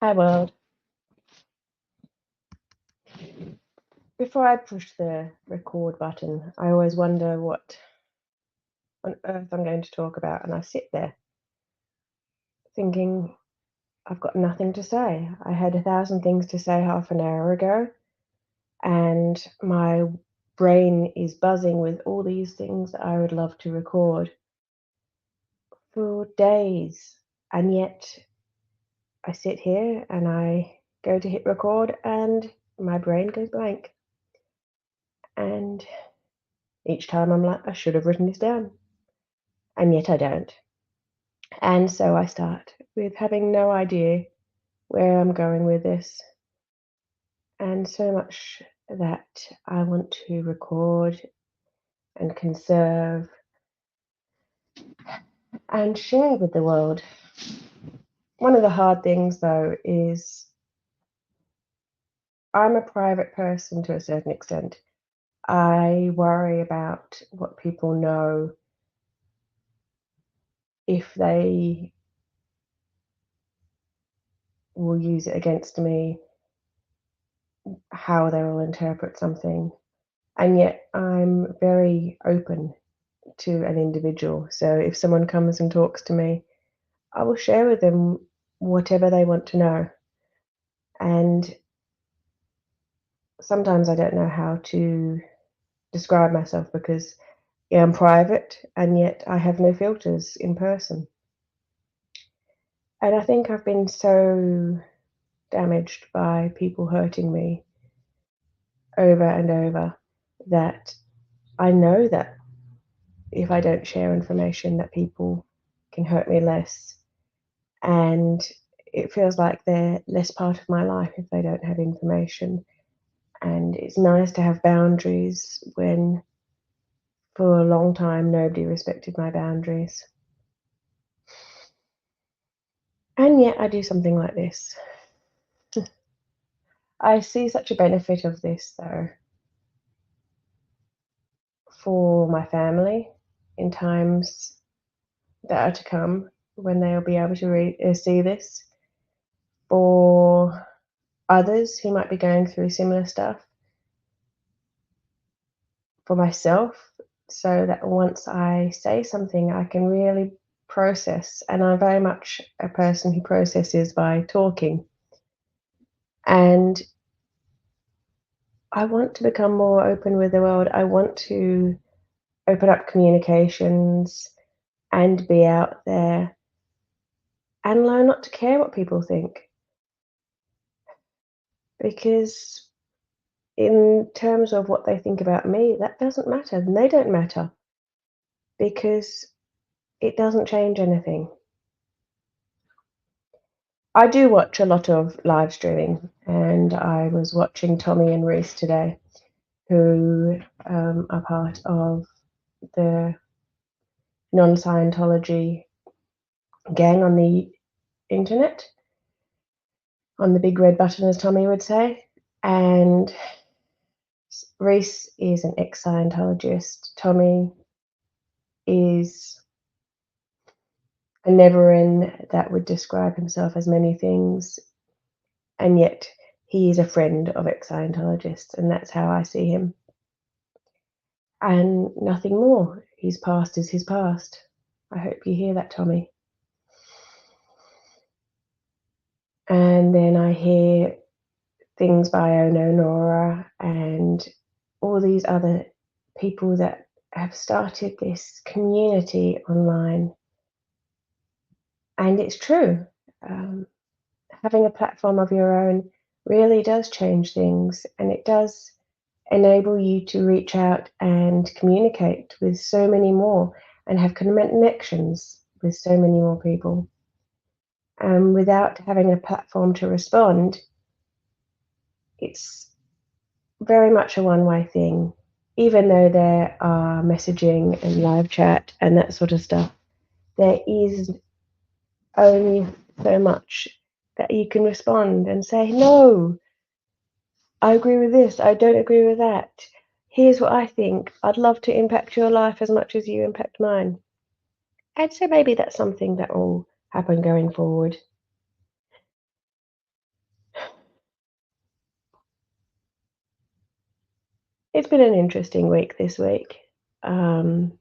Hi, world. Before I push the record button, I always wonder what on earth I'm going to talk about, and I sit there thinking I've got nothing to say. I had 1,000 things to say half an hour ago, and my brain is buzzing with all these things that I would love to record for days, and yet I sit here and I go to hit record, and my brain goes blank. And each time I'm like, I should have written this down. And yet I don't. And so I start with having no idea where I'm going with this. And so much that I want to record and conserve and share with the world. One of the hard things, though, is I'm a private person to a certain extent. I worry about what people know if they will use it against me, how they will interpret something. And yet I'm very open to an individual. So if someone comes and talks to me, I will share with them whatever they want to know. And sometimes I don't know how to describe myself because I'm private and yet I have no filters in person. And I think I've been so damaged by people hurting me over and over that I know that if I don't share information that people can hurt me less. And it feels like they're less part of my life if they don't have information. And it's nice to have boundaries when for a long time nobody respected my boundaries. And yet I do something like this. I see such a benefit of this, though, for my family in times that are to come when they'll be able to see this, for others who might be going through similar stuff, for myself, so that once I say something, I can really process. And I'm very much a person who processes by talking. And I want to become more open with the world. I want to open up communications and be out there and learn not to care what people think. Because in terms of what they think about me, that doesn't matter. And they don't matter because it doesn't change anything. I do watch a lot of live streaming, and I was watching Tommy and Reese today, who are part of the non-Scientology gang on the internet, on the big red button, as Tommy would say. And Reese is an ex-Scientologist. Tommy is a never-in that would describe himself as many things, and yet he is a friend of ex-Scientologists, and that's how I see him. And nothing more. His past is his past. I hope you hear that, Tommy. And then I hear things by Ono Nora and all these other people that have started this community online. And it's true. Having a platform of your own really does change things, and it does enable you to reach out and communicate with so many more and have connections with so many more people. Without having a platform to respond, it's very much a one-way thing. Even though there are messaging and live chat and that sort of stuff, there is only so much that you can respond and say, no, I agree with this, I don't agree with that. Here's what I think. I'd love to impact your life as much as you impact mine. And so maybe that's something that will happen going forward. It's been an interesting week this week. Um,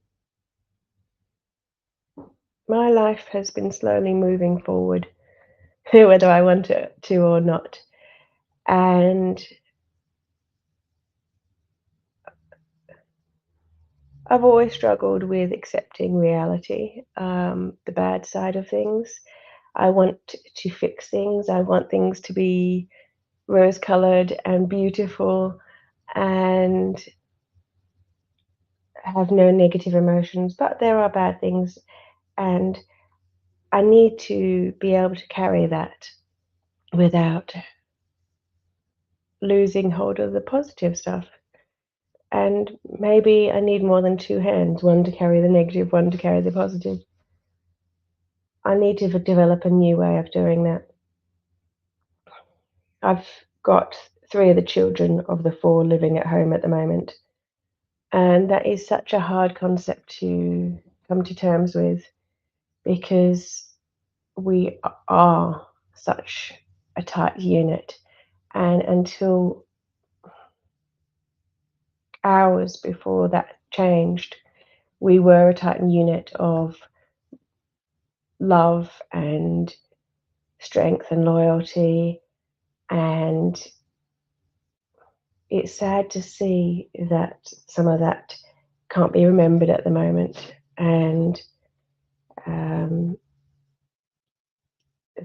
my life has been slowly moving forward, whether I want it to or not. And I've always struggled with accepting reality, the bad side of things. I want to fix things. I want things to be rose colored and beautiful and have no negative emotions. But there are bad things, and I need to be able to carry that without losing hold of the positive stuff. And maybe I need more than two hands, one to carry the negative, one to carry the positive. I need to develop a new way of doing that. I've got three of the children of the four living at home at the moment, and that is such a hard concept to come to terms with because we are such a tight unit. And until hours before that changed, we were a tight unit of love and strength and loyalty. And it's sad to see that some of that can't be remembered at the moment. And um,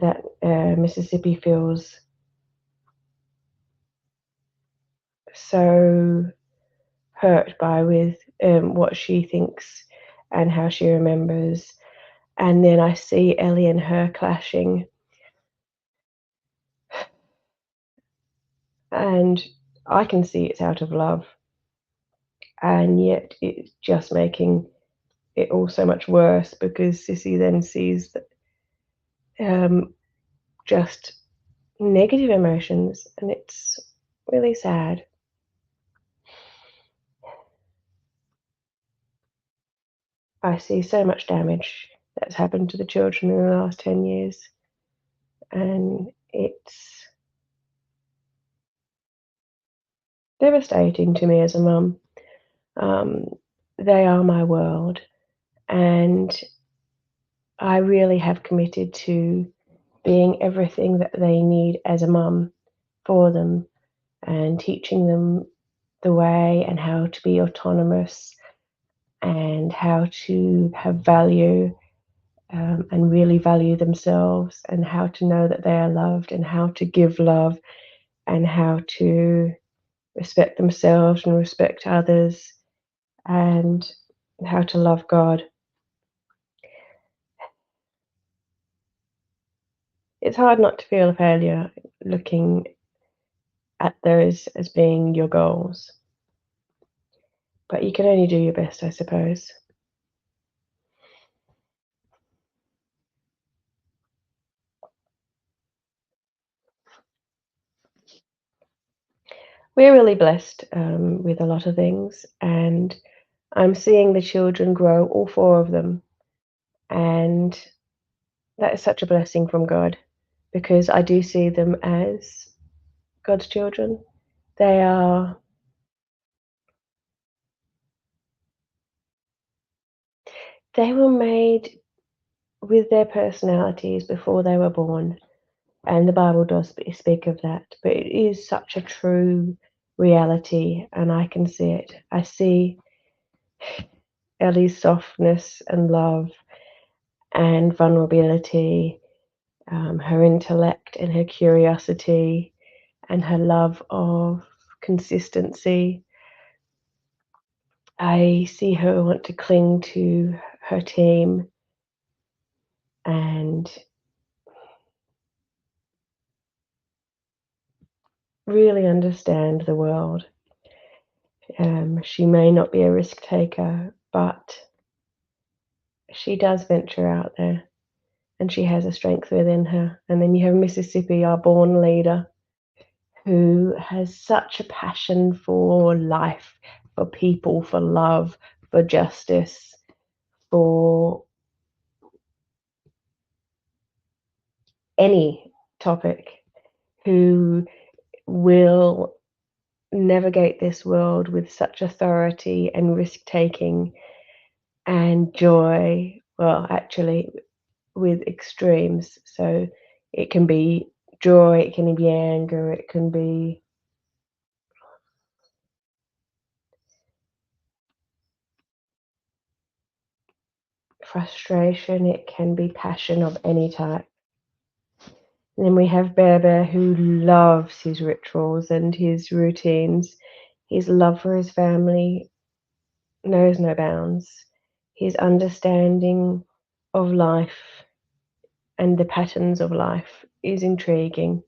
that Mississippi feels so hurt by with what she thinks and how she remembers. And then I see Ellie and her clashing, and I can see it's out of love, and yet it's just making it all so much worse because Sissy then sees that, just negative emotions, and it's really sad. I see so much damage that's happened to the children in the last 10 years, and it's devastating to me as a mum. Um, they are my world, and I really have committed to being everything that they need as a mum for them and teaching them the way and how to be autonomous and how to have value, and really value themselves and how to know that they are loved and how to give love and how to respect themselves and respect others and how to love God. It's hard not to feel a failure looking at those as being your goals, but you can only do your best, I suppose. We're really blessed with a lot of things, and I'm seeing the children grow, all four of them, and that is such a blessing from God because I do see them as God's children. They are they were made with their personalities before they were born, and the Bible does speak of that. But it is such a true reality, and I can see it. I see Ellie's softness and love and vulnerability, her intellect and her curiosity, and her love of consistency. I see her want to cling to her team and really understand the world. She may not be a risk taker, but she does venture out there and she has a strength within her. And then you have Mississippi, our born leader, who has such a passion for life, for people, for love, for justice, for any topic, who will navigate this world with such authority and risk taking and joy. Well, actually, with extremes. So it can be joy, it can be anger, it can be frustration, it can be passion of any type. And then we have Bear Bear, who loves his rituals and his routines. His love for his family knows no bounds. His understanding of life and the patterns of life is intriguing.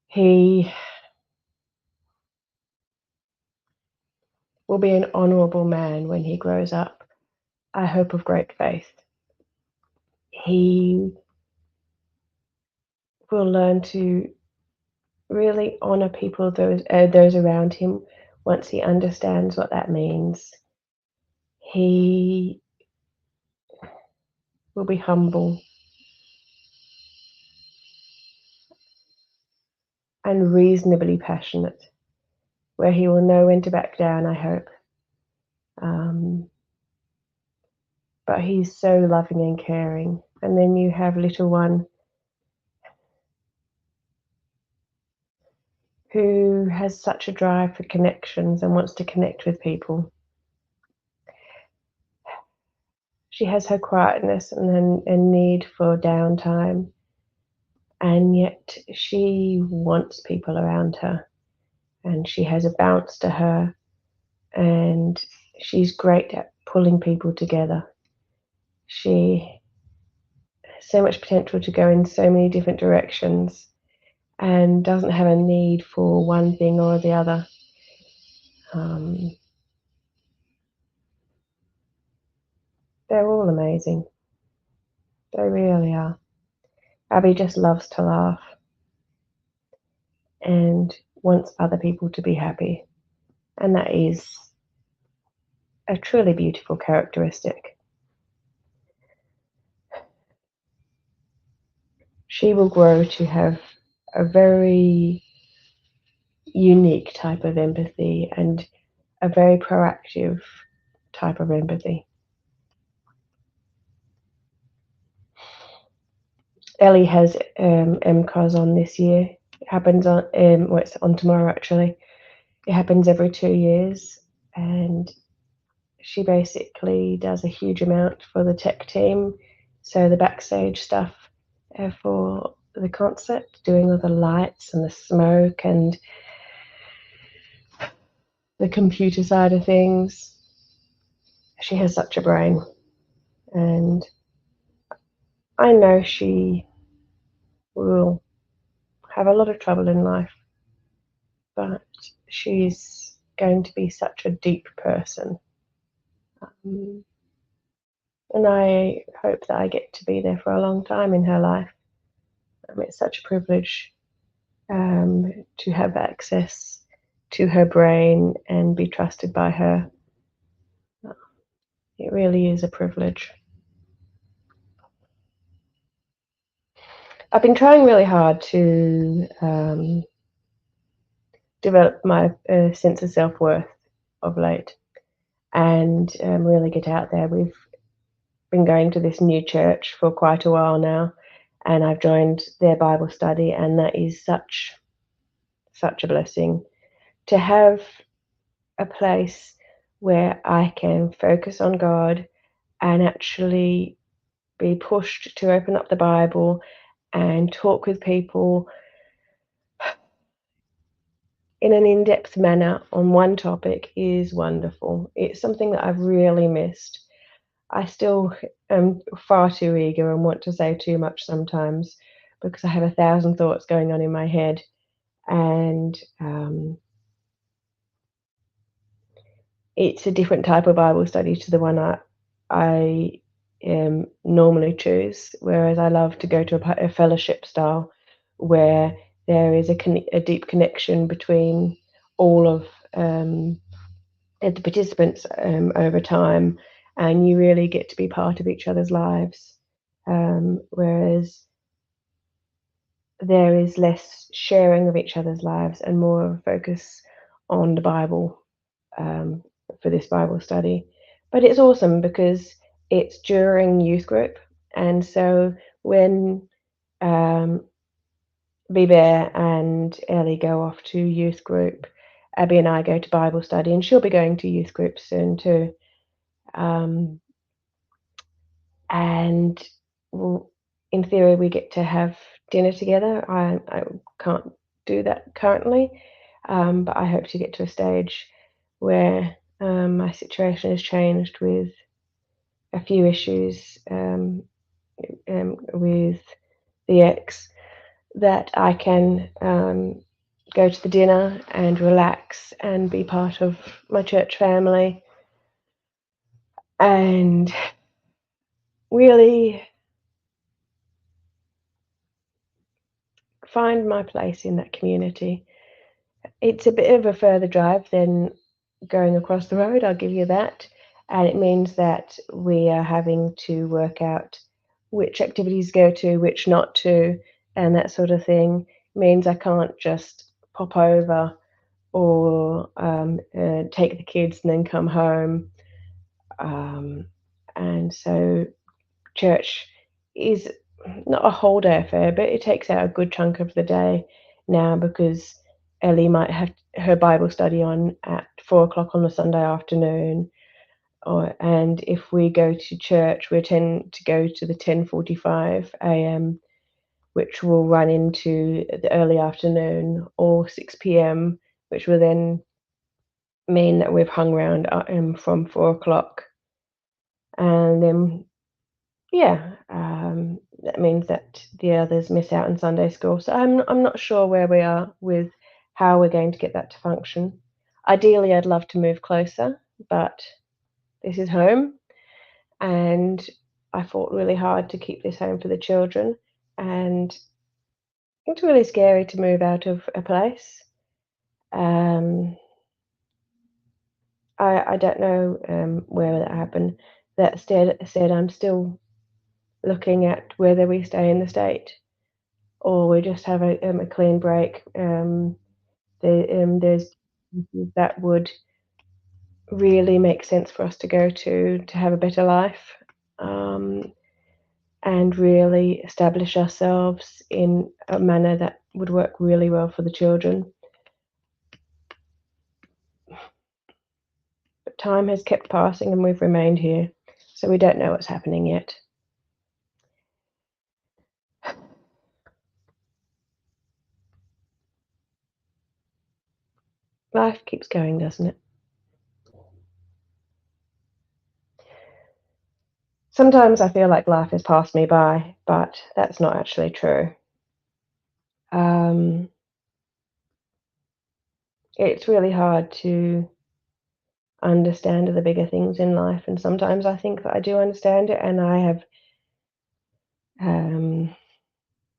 He will be an honourable man when he grows up. I hope of great faith. He will learn to really honour people, those around him, once he understands what that means. He will be humble and reasonably passionate, where he will know when to back down, I hope. Um, but he's so loving and caring. And then you have little one, who has such a drive for connections and wants to connect with people. She has her quietness and need for downtime, and yet she wants people around her, and she has a bounce to her, and she's great at pulling people together. She has so much potential to go in so many different directions and doesn't have a need for one thing or the other. Um, they're all amazing. They really are. Abby just loves to laugh and wants other people to be happy. And that is a truly beautiful characteristic. She will grow to have a very unique type of empathy and a very proactive type of empathy. Ellie has MCOS on this year. It happens on, well, it's on tomorrow actually. It happens every 2 years, and she basically does a huge amount for the tech team. So the backstage stuff for the concert, doing all the lights and the smoke and the computer side of things. She has such a brain, and I know she will have a lot of trouble in life, but she's going to be such a deep person. And I hope that I get to be there for a long time in her life. It's such a privilege to have access to her brain and be trusted by her. It really is a privilege. I've been trying really hard to develop my sense of self-worth of late and really get out there. We've been going to this new church for quite a while now, and I've joined their Bible study, and that is such a blessing to have a place where I can focus on God and actually be pushed to open up the Bible and talk with people in an in-depth manner on one topic is wonderful. It's something that I've really missed. I still am far too eager and want to say too much sometimes because I have 1,000 thoughts going on in my head, and it's a different type of Bible study to the one I normally choose, whereas I love to go to a fellowship style where there is a deep connection between all of the participants over time, and you really get to be part of each other's lives, whereas there is less sharing of each other's lives and more of a focus on the Bible um, for this Bible study. But it's awesome because it's during youth group, and so when um, B Bear and Ellie go off to youth group, Abby and I go to Bible study, and she'll be going to youth group soon too. Um, and well, in theory, we get to have dinner together. I can't do that currently, but I hope to get to a stage where my situation has changed with a few issues with the ex, that I can go to the dinner and relax and be part of my church family and really find my place in that community. It's a bit of a further drive than going across the road, I'll give you that. And it means that we are having to work out which activities go to, which not to, and that sort of thing. Means I can't just pop over or take the kids and then come home. Um, and so church is not a whole day affair, but it takes out a good chunk of the day now because Ellie might have her Bible study on at 4 o'clock on a Sunday afternoon. And if we go to church, we tend to go to the 10:45 a.m., which will run into the early afternoon, or 6 p.m., which will then mean that we've hung around from 4 o'clock. And then yeah, that means that the others miss out on Sunday school. So I'm not sure where we are with how we're going to get that to function. Ideally, I'd love to move closer, but this is home, and I fought really hard to keep this home for the children, and it's really scary to move out of a place. Um, I don't know where that happened. That said, I'm still looking at whether we stay in the state or we just have a clean break. There's that would really make sense for us to go to have a better life, um, and really establish ourselves in a manner that would work really well for the children. But time has kept passing and we've remained here, so we don't know what's happening yet. Life keeps going, doesn't it? Sometimes I feel like life has passed me by, but that's not actually true. Um, it's really hard to understand the bigger things in life, and sometimes I think that I do understand it, and I have um,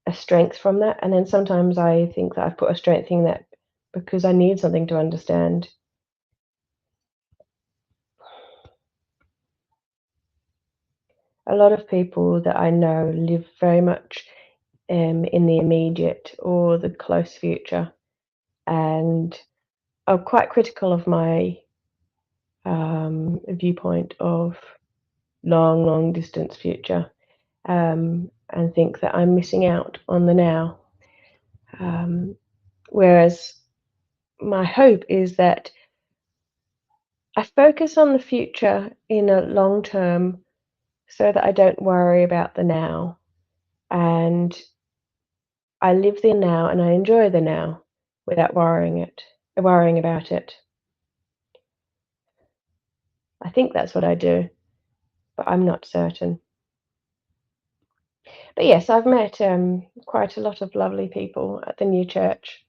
a strength from that, and then sometimes I think that I've put a strength in that because I need something to understand. A lot of people that I know live very much in the immediate or the close future, and are quite critical of my viewpoint of long distance future, and think that I'm missing out on the now. Um, Whereas my hope is that I focus on the future in a long term so that I don't worry about the now. And I live the now and I enjoy the now without worrying about it. I think that's what I do, but I'm not certain. But yes, I've met quite a lot of lovely people at the new church,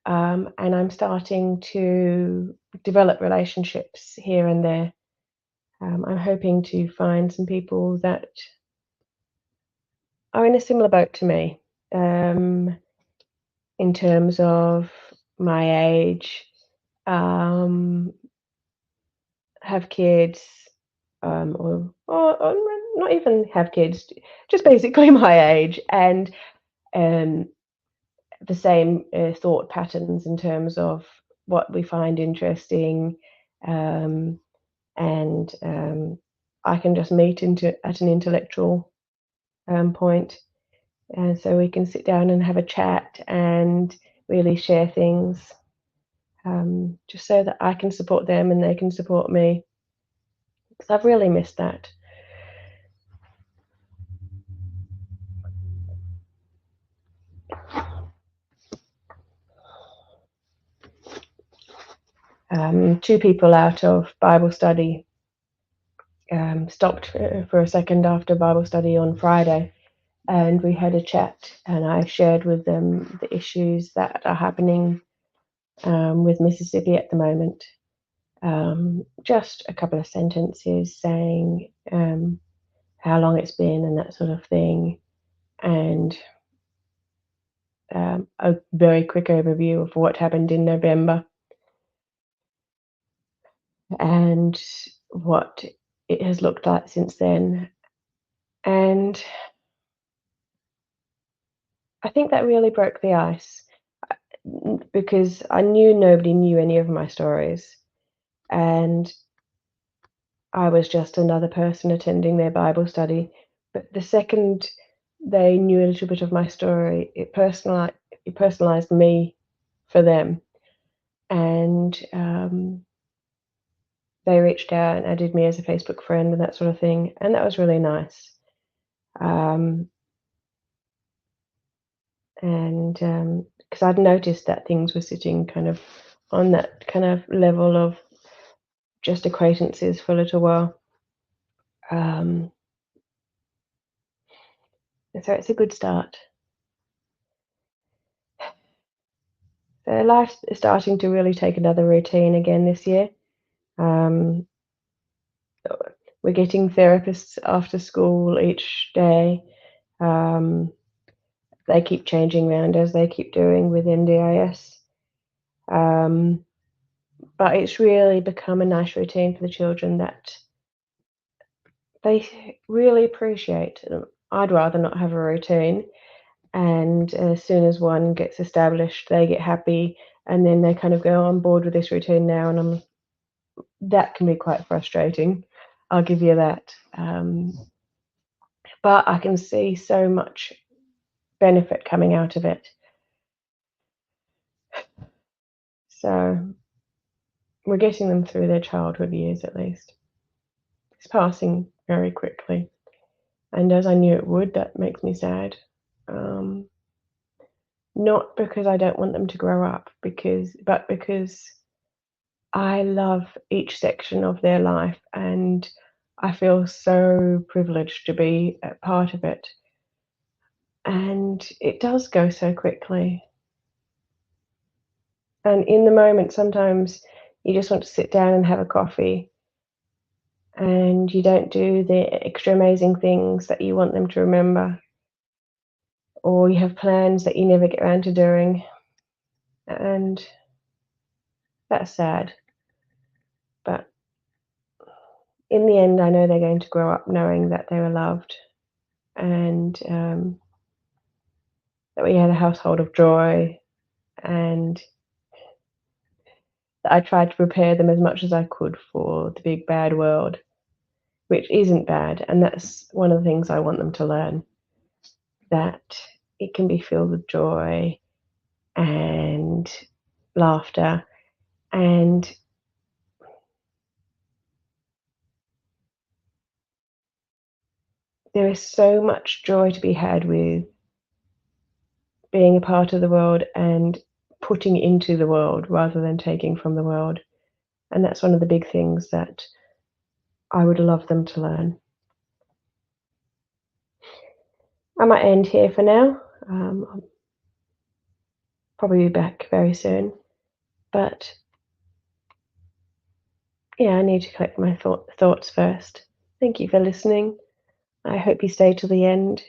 and I'm starting to develop relationships here and there. I'm hoping to find some people that are in a similar boat to me, um, in terms of my age, um, have kids, or not even have kids, just basically my age, and um, the same thought patterns in terms of what we find interesting, um, and I can just meet into at an intellectual point, and so we can sit down and have a chat and really share things, just so that I can support them and they can support me, because I've really missed that. Two people out of Bible study stopped for a second after Bible study on Friday, and we had a chat, and I shared with them the issues that are happening with Mississippi at the moment. Just a couple of sentences saying how long it's been and that sort of thing, and a very quick overview of what happened in November and what it has looked like since then. And I think that really broke the ice, because I knew nobody knew any of my stories, and I was just another person attending their Bible study. But the second they knew a little bit of my story, it personalized me for them, and they reached out and added me as a Facebook friend and that sort of thing, and that was really nice. Um, and because I'd noticed that things were sitting kind of on that kind of level of just acquaintances for a little while. Um, and so it's a good start. So life is starting to really take another routine again this year. Um, we're getting therapists after school each day. Um, they keep changing around as they keep doing with NDIS. Um, but it's really become a nice routine for the children that they really appreciate. I'd rather not have a routine, and as soon as one gets established, they get happy, and then they kind of go on board with this routine now, and that can be quite frustrating. I'll give you that. But I can see so much benefit coming out of it. So we're getting them through their childhood years at least. It's passing very quickly. And as I knew it would, that makes me sad. Um, Not because I don't want them to grow up, but because I love each section of their life, and I feel so privileged to be a part of it. And it does go so quickly. And in the moment, sometimes you just want to sit down and have a coffee, and you don't do the extra amazing things that you want them to remember, or you have plans that you never get around to doing. And that's sad. But in the end, I know they're going to grow up knowing that they were loved, and that we had a household of joy, and that I tried to prepare them as much as I could for the big bad world, which isn't bad. And that's one of the things I want them to learn, that it can be filled with joy and laughter, and there is so much joy to be had with being a part of the world and putting into the world rather than taking from the world. And that's one of the big things that I would love them to learn. I might end here for now. I'll probably be back very soon. But yeah, I need to collect my thoughts first. Thank you for listening. I hope you stay till the end.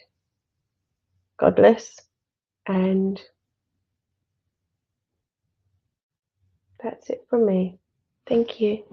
God bless. And that's it from me. Thank you.